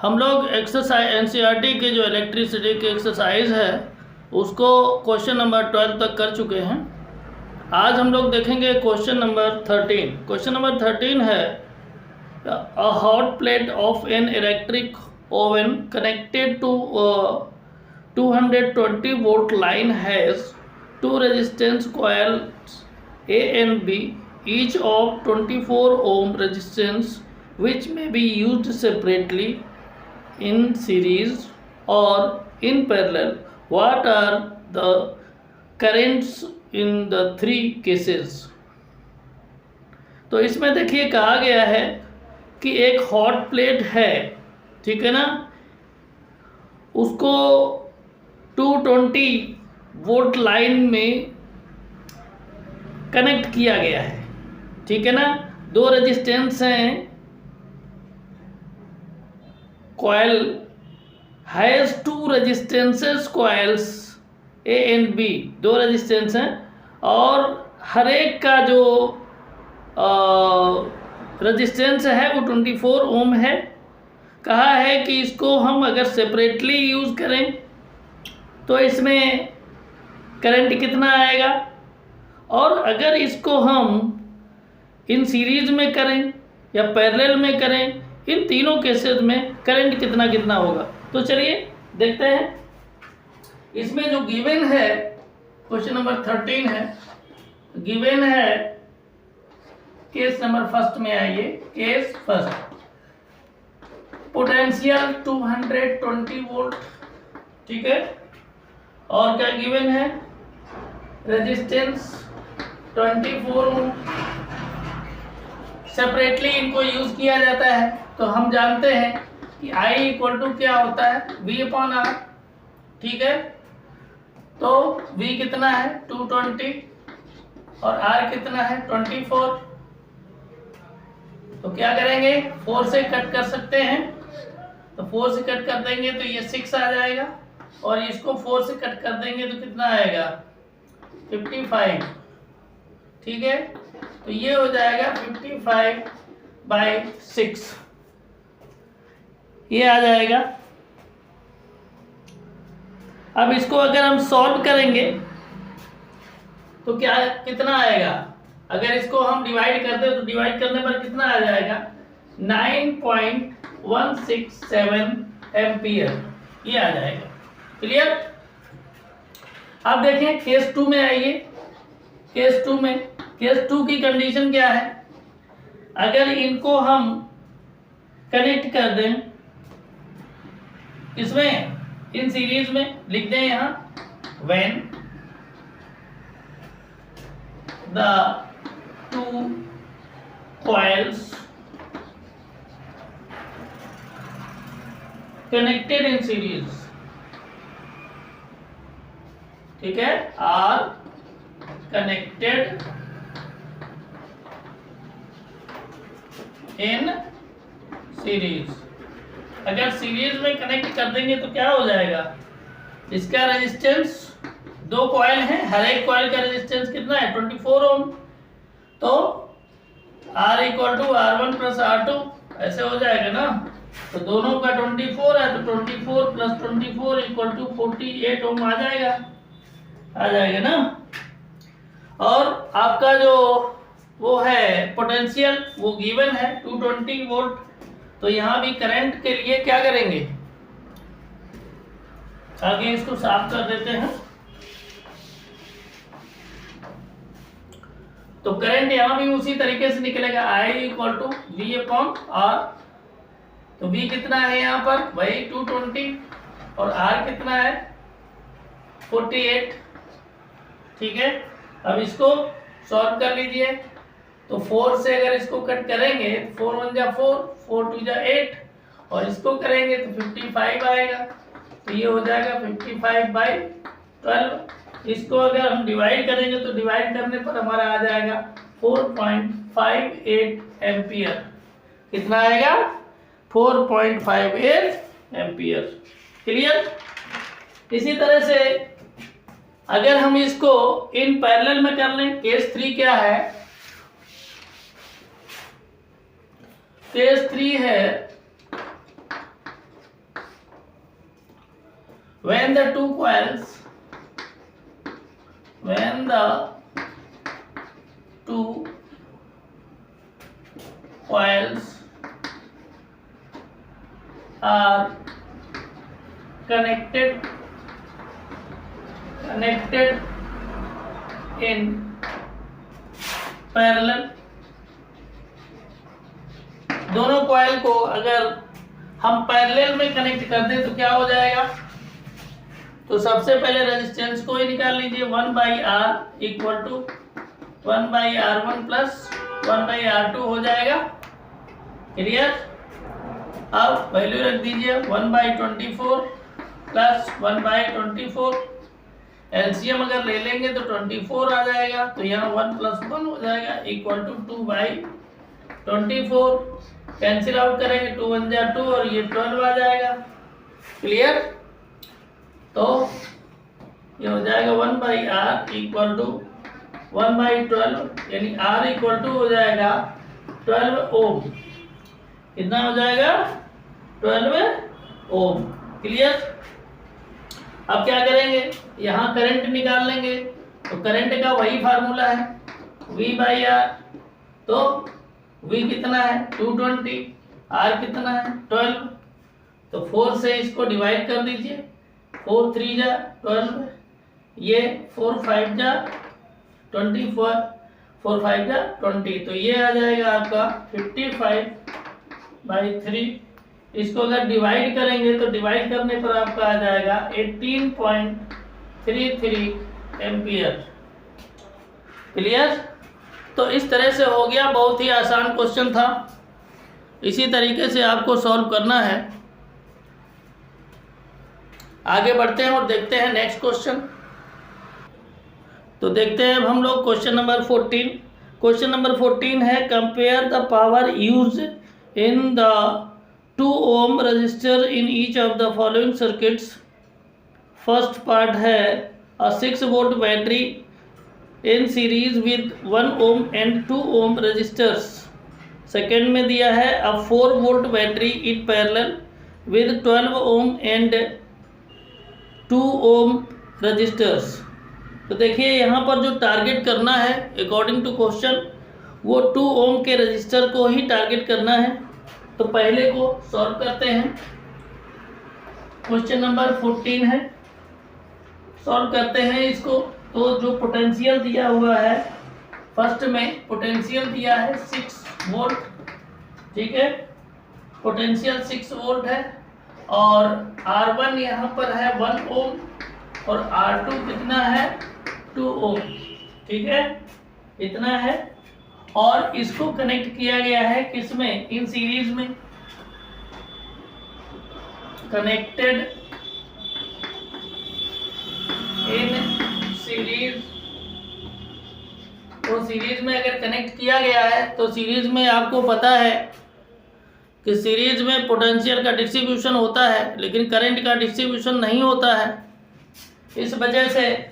हम लोग exercise NCERT के जो इलेक्ट्रिसिटी के एक्सरसाइज है उसको क्वेश्चन नंबर 12 तक कर चुके हैं। आज हम लोग देखेंगे क्वेश्चन नंबर 13। क्वेश्चन नंबर 13 है a hot plate of an electric oven connected to 220 volt line has two resistance coils A and B, each of 24 ohm resistance, which may be used separately in series or in parallel. What are the currents in the three cases? तो इसमें देखिए कहा गया है कि एक hot plate है, ठीक है ना, उसको 220 वोल्ट लाइन में कनेक्ट किया गया है, ठीक है ना। दो रेजिस्टेंस हैं, coil has two resistances coils A and B, दो रेजिस्टेंस हैं और हर एक का जो रेजिस्टेंस है वो 24 ओम है। कहा है कि इसको हम अगर सेपरेटली यूज़ करें तो इसमें करंट कितना आएगा, और अगर इसको हम इन सीरीज में करें या पैरेलल में करें, इन तीनों केसेस में करंट कितना कितना होगा। तो चलिए देखते हैं। इसमें जो गिवन है क्वेश्चन नंबर 13 है, गिवन है केस नंबर फर्स्ट में आइए। केस फर्स्ट, पोटेंशियल 220 वोल्ट, ठीक है, और क्या गिवन है, रेजिस्टेंस 24 ओम। सेपरेटली इनको यूज किया जाता है तो हम जानते हैं कि I इक्वल टू क्या होता है, V/R, ठीक है। तो V कितना है 220 और R कितना है 24। तो क्या करेंगे, 4 से कट कर सकते हैं, तो 4 से कट कर देंगे तो ये 6 आ जाएगा, और इसको 4 से कट कर देंगे तो कितना आएगा 55, ठीक है। तो ये हो जाएगा 55/6, ये आ जाएगा। अब इसको अगर हम सॉल्व करेंगे तो क्या कितना आएगा, अगर इसको हम डिवाइड करते हैं तो डिवाइड करने पर कितना आ जाएगा 9.167 एम्पियर, ये आ जाएगा। क्लियर। अब देखें केस 2 में आइए। केस 2 की कंडीशन क्या है, अगर इनको हम कनेक्ट कर दें इसमें इन सीरीज में, लिख दें यहां when the two coils connected in series, ठीक है, आर कनेक्टेड इन सीरीज। अगर सीरीज में कनेक्ट कर देंगे तो क्या हो जाएगा, इसका रेजिस्टेंस, दो कॉइल हैं, हर एक कॉइल का रेजिस्टेंस कितना है 24 ओम। तो R equal to R1 plus R2 ऐसे हो जाएगा ना। तो दोनों का 24 है तो 24 प्लस 24 इक्वल टू 48 ओम आ जाएगा ना। और आपका जो वो है पोटेंशियल वो गिवन है 220 वोल्ट। तो यहाँ भी करंट के लिए क्या करेंगे, आगे इसको साफ कर देते हैं। तो करंट यहाँ भी उसी तरीके से निकलेगा, I इक्वल टू V/R। तो V कितना है यहाँ पर, वही 220, और R कितना है 48, ठीक है। अब इसको सॉल्व कर लीजिए। तो 4 से अगर इसको कट करेंगे 4 1 जा 4, 4 2 जा 8, और इसको करेंगे तो 55 आएगा। तो ये हो जाएगा 55/12। इसको अगर हम डिवाइड करेंगे तो डिवाइड करने पर हमारा आ जाएगा 4.58 एम्पियर। कितना आएगा 4.58 एम्पियर। क्लियर। इसी तरह से अगर हम इसको इन पैरेलल में कर लें, केस 3 क्या है, केस 3 है when the two coils are connected in parallel, दोनों कॉइल को अगर हम पैरेलल में कनेक्ट कर दें तो क्या हो जाएगा? तो सबसे पहले रेजिस्टेंस को ही निकाल लीजिए, 1/R equal to 1/R1 plus 1/R2 हो जाएगा। क्लियर? अब वैल्यू रख दीजिए 1/24 प्लस 1/24, एलसीएम अगर ले लेंगे तो 24 आ जाएगा, तो यहाँ 1 + 1 हो जाएगा इक्वल टू 2/24। कैंसिल आउट करेंगे, 2 × 1 = 2 और ये 12 आ जाएगा। क्लियर? तो ये हो जाएगा 1/R इक्वल टू 1/12, यानी R इक्वल टू हो जाएगा 12 ओम। कितना हो जाएगा? 12 ओम। क्लियर? अब क्या करेंगे? यहाँ करंट निकाल लेंगे, तो करंट का वही फार्मूला है V/R। तो V कितना है? 220, R कितना है? 12। तो 4 से इसको डिवाइड कर दीजिए, 4 × 3 = 12, ये 4 × 5 = 24, 4 × 5 = 20, तो ये आ जाएगा आपका 55/3। इसको अगर डिवाइड करेंगे तो डिवाइड करने पर आपका आ जाएगा 18.33 एम्पियर। क्लियर? तो इस तरह से हो गया, बहुत ही आसान क्वेश्चन था। इसी तरीके से आपको सॉल्व करना है। आगे बढ़ते हैं और देखते हैं नेक्स्ट क्वेश्चन। तो देखते हैं अब हम लोग क्वेश्चन नंबर 14। क्वेश्चन नंबर 14 है compare the power used in the 2 ohm resistor in each of the following circuits। First part है a 6 volt battery in series with 1 ohm and 2 ohm resistors। Second में दिया है a 4 volt battery in parallel with 12 ohm and 2 ohm resistors। तो देखिए यहाँ पर जो target करना है अकॉर्डिंग टू क्वेश्चन, वो 2 ohm के रजिस्टर को ही टारगेट करना है। तो पहले को सॉल्व करते हैं। क्वेश्चन नंबर 14 है, सॉल्व करते हैं इसको। तो जो पोटेंशियल दिया हुआ है, फर्स्ट में पोटेंशियल दिया है 6 वोल्ट, ठीक है, पोटेंशियल 6 वोल्ट है, और R1 यहाँ पर है 1 ओम और R2 कितना है? 2 ओम, ठीक है, इतना है। और इसको कनेक्ट किया गया है किसमें? इन सीरीज में, कनेक्टेड इन सीरीज। तो सीरीज में अगर कनेक्ट किया गया है तो सीरीज में आपको पता है कि सीरीज में पोटेंशियल का डिस्ट्रीब्यूशन होता है, लेकिन करंट का डिस्ट्रीब्यूशन नहीं होता है। इस वजह से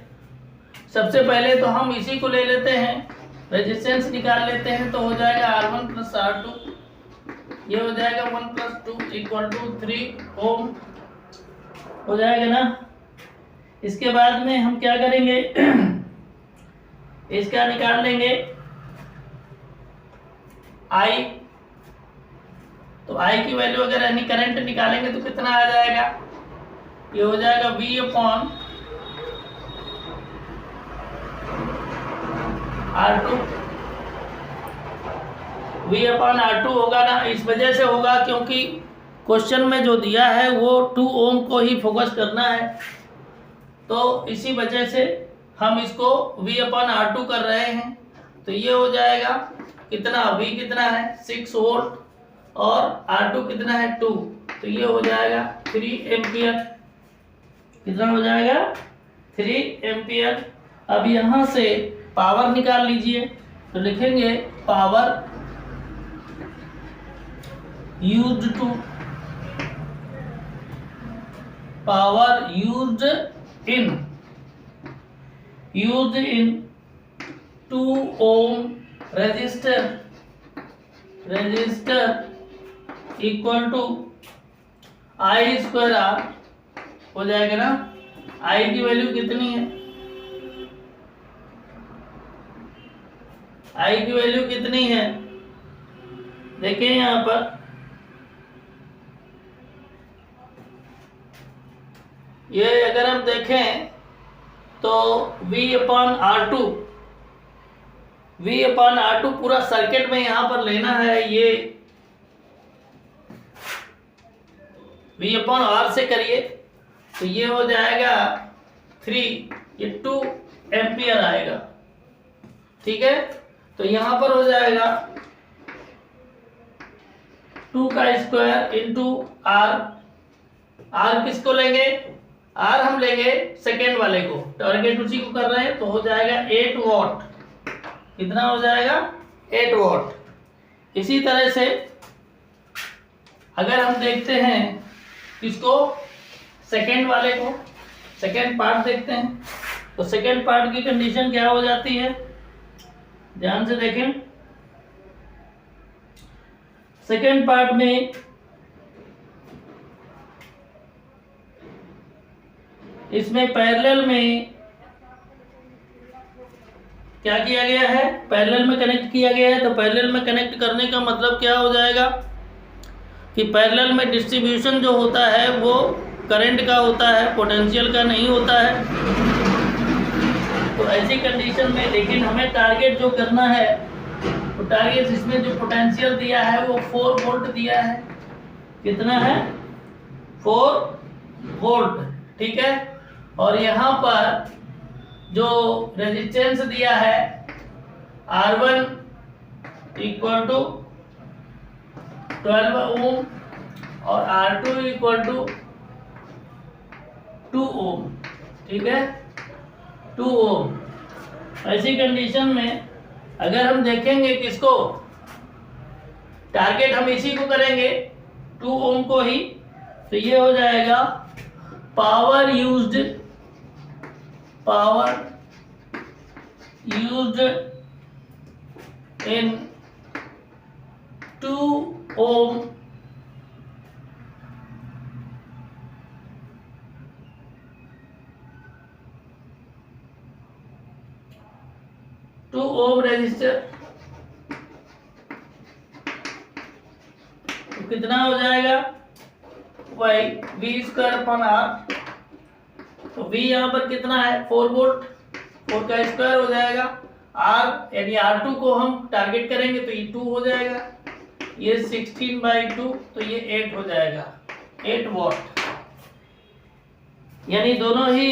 सबसे पहले तो हम इसी को ले लेते हैं, रेजिस्टेंस निकाल लेते हैं। तो हो जाएगा R1 + R2, ये हो जाएगा 1 + 2 = 3 ओम हो जाएगा ना। इसके बाद में हम क्या करेंगे? इसका निकाल लेंगे I। तो I की वैल्यू अगर यानी करंट निकालेंगे तो कितना आ जाएगा? ये हो जाएगा V/R2। V/R2 होगा ना, इस वजह से होगा क्योंकि क्वेश्चन में जो दिया है वो 2 ओम को ही फोकस करना है। तो इसी वजह से हम इसको V/R2 कर रहे हैं। तो ये हो जाएगा कितना? V कितना है? 6 वोल्ट और R2 कितना है? 2, तो ये हो जाएगा 3 एम्पियर। कितना हो जाएगा? 3 एम्पियर। अब यहाँ से पावर निकाल लीजिए, तो लिखेंगे power used in 2 ohm resistor equal to I² R हो जाएगा ना। आई की वैल्यू कितनी है, आई की वैल्यू कितनी है, देखिए यहां पर ये अगर हम देखें तो V/R2 पूरा सर्किट में यहां पर लेना है, ये V/R से करिए तो ये हो जाएगा 3, ये 2 एम्पियर आएगा। ठीक है, तो यहां पर हो जाएगा 2 का स्क्वायर इंटू R। R किसको लेंगे, R हम लेंगे सेकेंड वाले को, टारगेट उसी को कर रहे हैं, तो हो जाएगा 8 वॉट। कितना हो जाएगा, 8 वॉट। इसी तरह से अगर हम देखते हैं किसको, सेकेंड वाले को, सेकेंड पार्ट देखते हैं, तो सेकेंड पार्ट की कंडीशन क्या हो जाती है, ध्यान से देखें। सेकेंड पार्ट में इसमें पैरेलल में क्या किया गया है, पैरेलल में कनेक्ट किया गया है। तो पैरेलल में कनेक्ट करने का मतलब क्या हो जाएगा कि पैरेलल में डिस्ट्रीब्यूशन जो होता है वो करंट का होता है, पोटेंशियल का नहीं होता है। तो ऐसी कंडीशन में लेकिन हमें टारगेट जो करना है, तो टारगेट इसमें जो पोटेंशियल दिया है वो 4 वोल्ट दिया है। कितना है, 4 वोल्ट। ठीक है, और यहाँ पर जो रेजिस्टेंस दिया है R1 इक्वल टू 12 ओम और R2 इक्वल टू 2 ओम। ठीक है, 2 ओम। ऐसी कंडीशन में अगर हम देखेंगे किसको, टारगेट हम इसी को करेंगे 2 ओम को ही, तो ये हो जाएगा power used in 2 ohm resistor. तो कितना हो जाएगा, वही V²/R। तो V यहाँ पर कितना है, 4 वोल्ट, 4 का स्क्वायर हो जाएगा। R यानी R2 को हम टारगेट करेंगे तो ये 2 हो जाएगा, ये 16/2, तो ये 8 हो जाएगा, 8 वॉट। यानी दोनों ही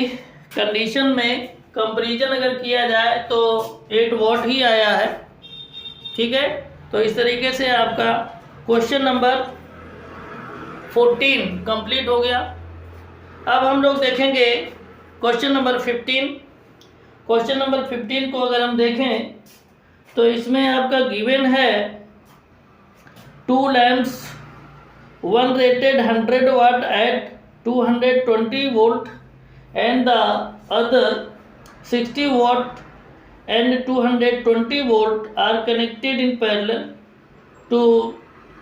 कंडीशन में कंपैरिजन अगर किया जाए तो 8 वॉट ही आया है। ठीक है, तो इस तरीके से आपका क्वेश्चन नंबर 14 कंप्लीट हो गया। अब हम लोग देखेंगे क्वेश्चन नंबर 15। क्वेश्चन नंबर 15 को अगर हम देखें तो इसमें आपका गिवन है 2 lamps, one rated 100 watt at 220 volt and the other 60 watt and 220 volt are connected in parallel to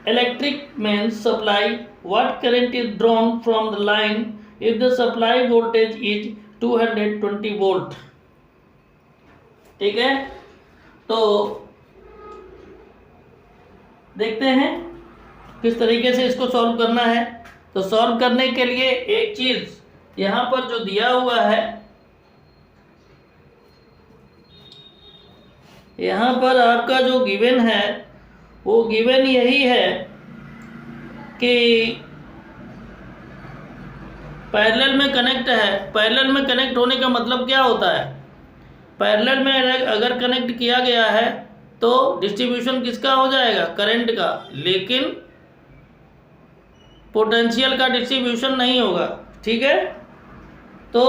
electric mains supply. What current is drawn from the line if the supply voltage is 220 volt? ठीक है, तो देखते हैं किस तरीके से इसको solve करना है। तो सॉल्व करने के लिए एक चीज यहाँ पर जो दिया हुआ है, यहाँ पर आपका जो गिवन है वो गिवन यही है कि पैरेलल में कनेक्ट है। पैरेलल में कनेक्ट होने का मतलब क्या होता है, पैरेलल में अगर कनेक्ट किया गया है तो डिस्ट्रीब्यूशन किसका हो जाएगा, करंट का, लेकिन पोटेंशियल का डिस्ट्रीब्यूशन नहीं होगा। ठीक है, तो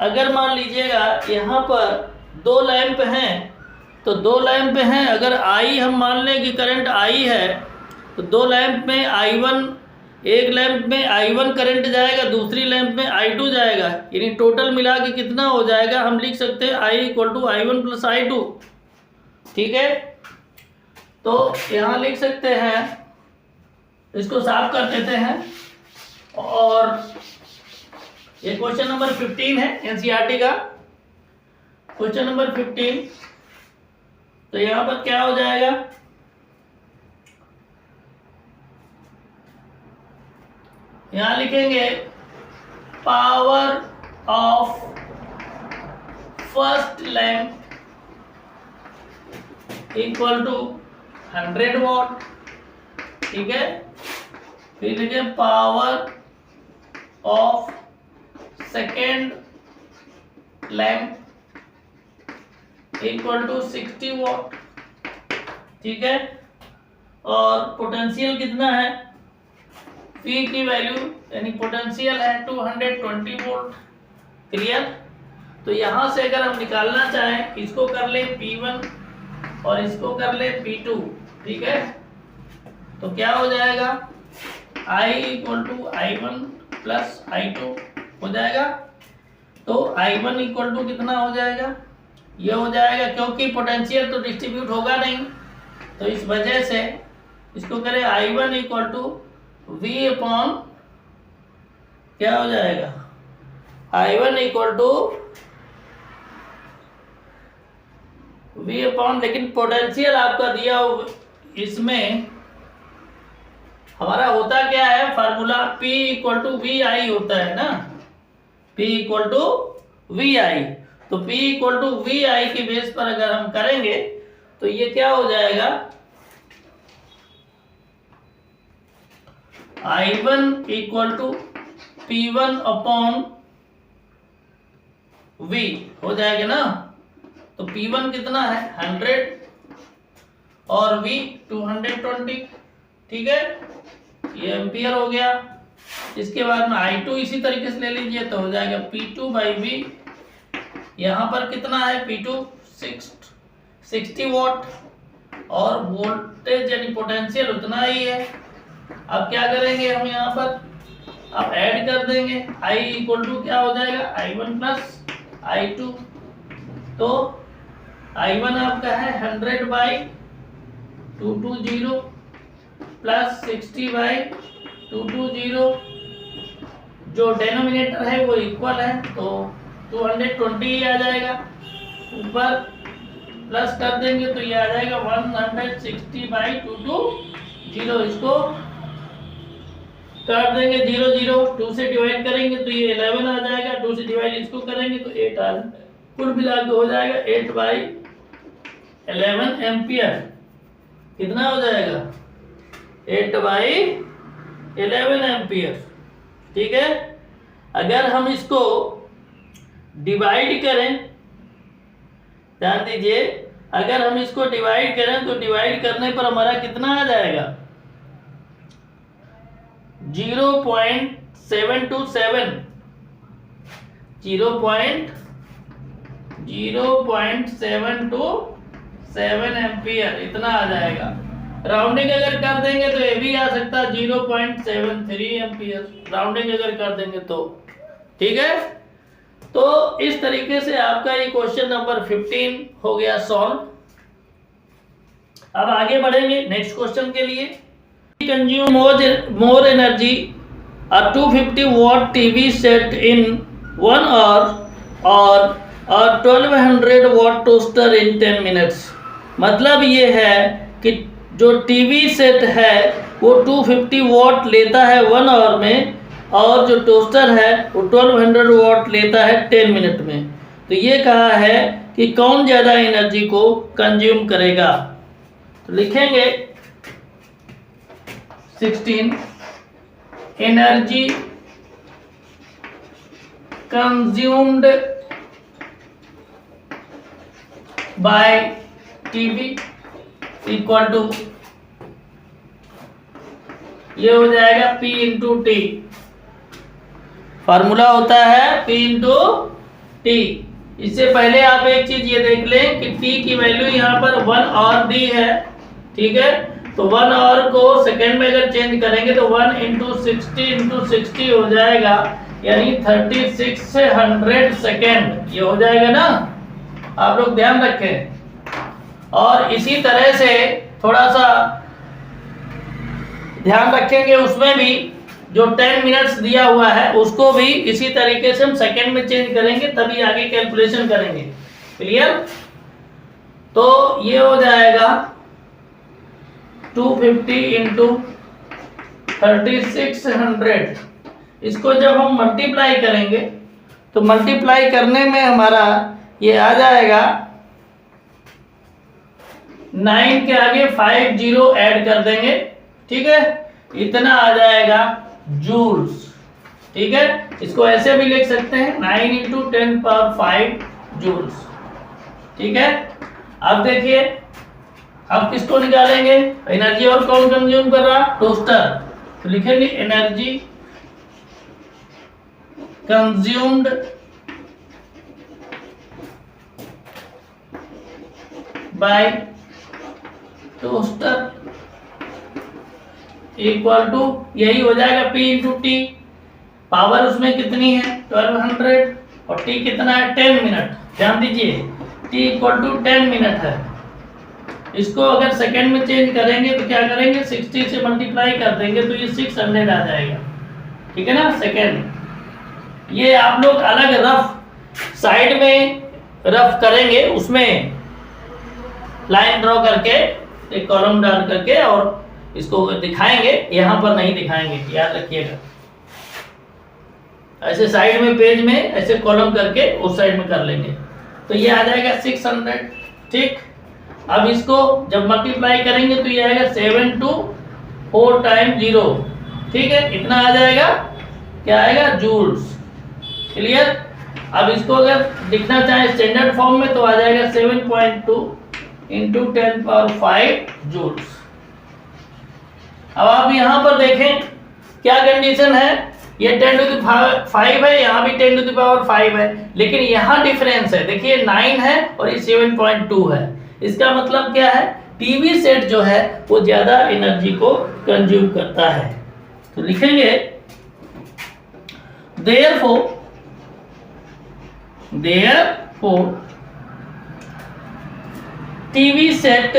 अगर मान लीजिएगा यहाँ पर 2 लैंप हैं, तो 2 लैंप हैं, अगर आई हम मान लें कि करंट आई है, तो 2 लैंप में I1, एक लैंप में I1 करंट जाएगा, दूसरी लैंप में I2 जाएगा, यानी टोटल मिला के कितना हो जाएगा, हम लिख सकते हैं I = I1 + I2। ठीक है, तो यहाँ लिख सकते हैं, इसको साफ कर देते हैं, और ये क्वेश्चन नंबर 15 है एनसीईआरटी का क्वेश्चन नंबर 15। तो यहां पर क्या हो जाएगा, यहां लिखेंगे power of first lamp equal to 100 watt. ठीक है, फिर लिखे power of second lamp equal to 60 watt. ठीक है, और पोटेंशियल कितना है, P की वैल्यू यानी पोटेंशियल है 220 वोल्ट। क्लियर। तो यहां से अगर हम निकालना चाहें, इसको कर ले P1 और इसको कर ले P2। ठीक है, तो क्या हो जाएगा, I equal to I1 plus I2 हो जाएगा। तो I1 इक्वल टू कितना हो जाएगा, ये हो जाएगा, क्योंकि पोटेंशियल तो डिस्ट्रीब्यूट होगा नहीं, तो इस वजह से इसको करें I1 equal to V upon क्या हो जाएगा, I1 equal to V upon, लेकिन पोटेंशियल आपका दिया इसमें हमारा होता क्या है, formula P equal to V I होता है ना, P equal to V I. तो P equal to V I के बेस पर अगर हम करेंगे तो ये क्या हो जाएगा, I1 equal to P1 upon V हो जाएगा ना। तो P1 कितना है 100 और V 220। ठीक है, ये एम्पियर हो गया। इसके बाद में I2 इसी तरीके से ले लीजिए तो हो जाएगा P2 बाई V। यहाँ पर कितना है P2 60 वॉट और वोल्टेज यानी पोटेंशियल उतना ही है। अब क्या करेंगे हम यहाँ पर, अब ऐड कर देंगे, I इक्वल टू क्या हो जाएगा I1 प्लस I2। तो I1 आपका है 100 बाई 220 प्लस 60 बाई 220, जो डेनोमिनेटर है वो इक्वल है तो 220 ही आ जाएगा, ऊपर प्लस कर देंगे तो ये आ जाएगा 160 बाई 220। इसको काट देंगे 0 0, 2 से डिवाइड करेंगे तो ये 11 आ जाएगा, 2 से डिवाइड इसको करेंगे तो 8 आ जाएगा, कुल मिला के हो जाएगा 8 बाई 11 एम्पियर। कितना हो जाएगा 8 बाई 11 एम्पियर। ठीक है, अगर हम इसको डिवाइड करें, ध्यान दीजिए, अगर हम इसको डिवाइड करें तो डिवाइड करने पर हमारा कितना आ जाएगा 0.727 0.727 एम्पियर इतना आ जाएगा। राउंडिंग अगर कर देंगे तो ये भी आ सकता है 0.73 एम्पियर, राउंडिंग अगर कर देंगे तो। ठीक है, तो इस तरीके से आपका ये क्वेश्चन नंबर 15 हो गया सॉल्व। अब आगे बढ़ेंगे नेक्स्ट क्वेश्चन के लिए। Consume more energy a 250 watt TV set in 1 hour और a 1200 watt toaster in 10 minutes। मतलब ये है कि जो टीवी सेट है वो 250 वॉट लेता है 1 आवर में और जो टोस्टर है वो 1200 वॉट लेता है 10 मिनट में। तो ये कहा है कि कौन ज़्यादा एनर्जी को कंज्यूम करेगा। तो लिखेंगे 16 energy consumed by TV equal to, ये हो जाएगा P इंटू टी। फार्मूला होता है P इंटू टी। इससे पहले आप एक चीज ये देख लें कि T की वैल्यू यहाँ पर 1 आवर दी है। ठीक है, तो 1 आवर को सेकेंड में अगर चेंज करेंगे तो 1 इंटू 60 हो जाएगा, यानी 36 से 100 सेकेंड ये हो जाएगा ना। आप लोग ध्यान रखें। और इसी तरह से थोड़ा सा ध्यान रखेंगे उसमें भी जो 10 मिनट्स दिया हुआ है उसको भी इसी तरीके से हम सेकंड में चेंज करेंगे, तभी आगे कैलकुलेशन करेंगे। क्लियर? तो ये हो जाएगा 250 इंटू 3600। इसको जब हम मल्टीप्लाई करेंगे तो मल्टीप्लाई करने में हमारा ये आ जाएगा 9 के आगे 50 ऐड कर देंगे, ठीक है, इतना आ जाएगा जूल्स। ठीक है, इसको ऐसे भी लिख सकते हैं 9 इंटू 10⁵ जूल्स। ठीक है, अब देखिए अब किसको निकालेंगे, एनर्जी और कौन कंज्यूम कर रहा, टोस्टर। तो लिखेंगे energy consumed by toaster equal to, यही हो जाएगा P इंटू टी। पावर उसमें कितनी है 1200 और T कितना है 10 मिनट। ध्यान दीजिए T इक्वल टू 10 मिनट है। इसको अगर सेकंड में चेंज करेंगे तो क्या करेंगे, 60 से मल्टीप्लाई कर देंगे तो ये 600 आ जाएगा। ठीक है ना, सेकंड। ये आप लोग अलग रफ साइड में रफ करेंगे, उसमें लाइन ड्रॉ करके एक कॉलम डाल करके और इसको दिखाएंगे, यहां पर नहीं दिखाएंगे, याद रखिएगा। ऐसे साइड में पेज में ऐसे कॉलम करके उस साइड में कर लेंगे तो ये आ जाएगा 600। ठीक, अब इसको जब मल्टीप्लाई करेंगे तो ये आएगा 7 टू 4 टाइम 0। ठीक है, इतना आ जाएगा, क्या आएगा, जूल्स। क्लियर? अब इसको अगर लिखना चाहे स्टैंडर्ड फॉर्म में तो आ जाएगा 7.2 इंटू 10⁵ जूल्स। अब आप यहाँ पर देखें क्या कंडीशन है, ये 10⁵ है, यहाँ भी 10⁵ है, लेकिन यहाँ डिफरेंस है। देखिए 9 है और ये 7.2 है। इसका मतलब क्या है, टीवी सेट जो है वो ज्यादा एनर्जी को कंज्यूम करता है। तो लिखेंगे therefore TV set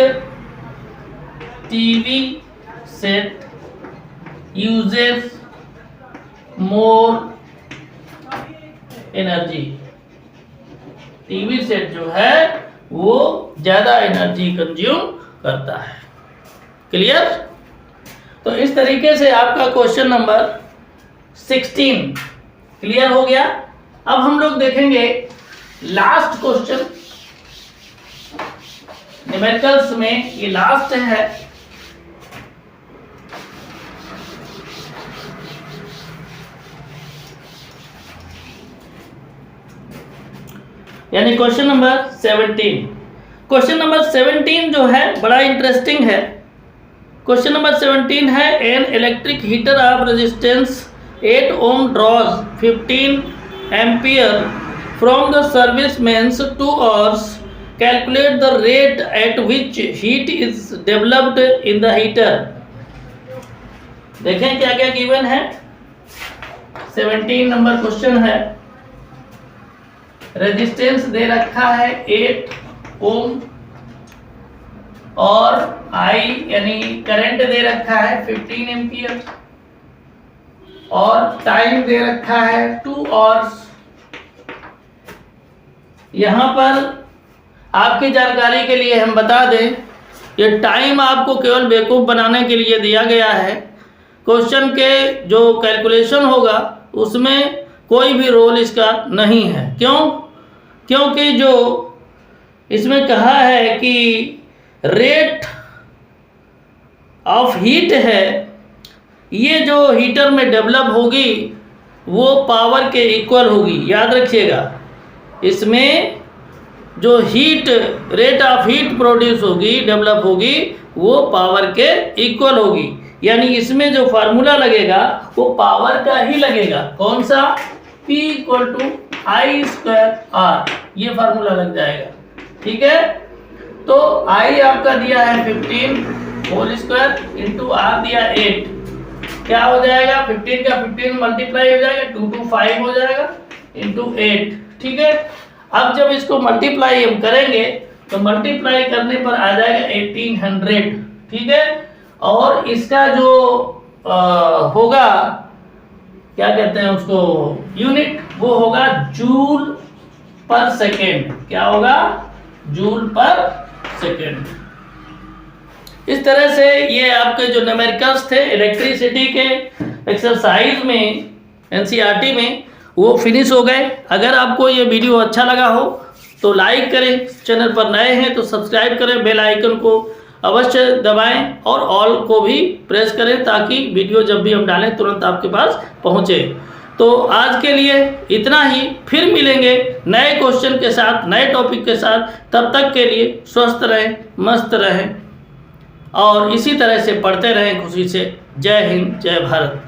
uses more energy. TV set जो है वो ज्यादा एनर्जी कंज्यूम करता है। क्लियर? तो इस तरीके से आपका क्वेश्चन नंबर 16 क्लियर हो गया। अब हम लोग देखेंगे लास्ट क्वेश्चन न्यूमेरिकल्स में, ये लास्ट है। यानी क्वेश्चन नंबर 17। क्वेश्चन नंबर 17 जो है बड़ा इंटरेस्टिंग है। क्वेश्चन नंबर 17 है an electric heater of resistance 8 ohm draws 15 ampere from the service mains 2 hours। Calculate the rate at which heat is developed in the heater. देखें क्या क्या given है। 17 number question है। रेजिस्टेंस दे रखा है 8 ओम और I यानी करंट दे रखा है 15 एम्पियर और टाइम दे रखा है 2 hours। यहां पर आपकी जानकारी के लिए हम बता दें, ये टाइम आपको केवल बेवकूफ बनाने के लिए दिया गया है। क्वेश्चन के जो कैलकुलेशन होगा उसमें कोई भी रोल इसका नहीं है। क्यों? क्योंकि जो इसमें कहा है कि रेट ऑफ हीट है, ये जो हीटर में डेवलप होगी वो पावर के इक्वल होगी। याद रखिएगा, इसमें जो heat rate of heat produce होगी, डेवलप होगी, वो पावर के इक्वल होगी। यानी इसमें जो फार्मूला लगेगा वो पावर का ही लगेगा। कौन सा? P = I²R, ये फार्मूला लग जाएगा। ठीक है, तो I आपका दिया है 15 होल स्क्वायर इंटू R दिया 8, क्या हो जाएगा, 15 का 15 मल्टीप्लाई हो जाएगा, 2 to 5 हो जाएगा इंटू 8। ठीक है, अब जब इसको मल्टीप्लाई हम करेंगे तो मल्टीप्लाई करने पर आ जाएगा 1800। ठीक है, और इसका जो होगा क्या कहते हैं उसको, यूनिट, वो होगा जूल पर सेकेंड। क्या होगा? जूल पर सेकेंड। इस तरह से ये आपके जो न्यूमेरिकल्स थे इलेक्ट्रिसिटी के एक्सरसाइज में एनसीईआरटी में वो फिनिश हो गए। अगर आपको ये वीडियो अच्छा लगा हो तो लाइक करें, चैनल पर नए हैं तो सब्सक्राइब करें, बेल आइकन को अवश्य दबाएं और ऑल को भी प्रेस करें ताकि वीडियो जब भी हम डालें तुरंत आपके पास पहुंचे। तो आज के लिए इतना ही, फिर मिलेंगे नए क्वेश्चन के साथ, नए टॉपिक के साथ। तब तक के लिए स्वस्थ रहें, मस्त रहें और इसी तरह से पढ़ते रहें खुशी से। जय हिंद, जय भारत।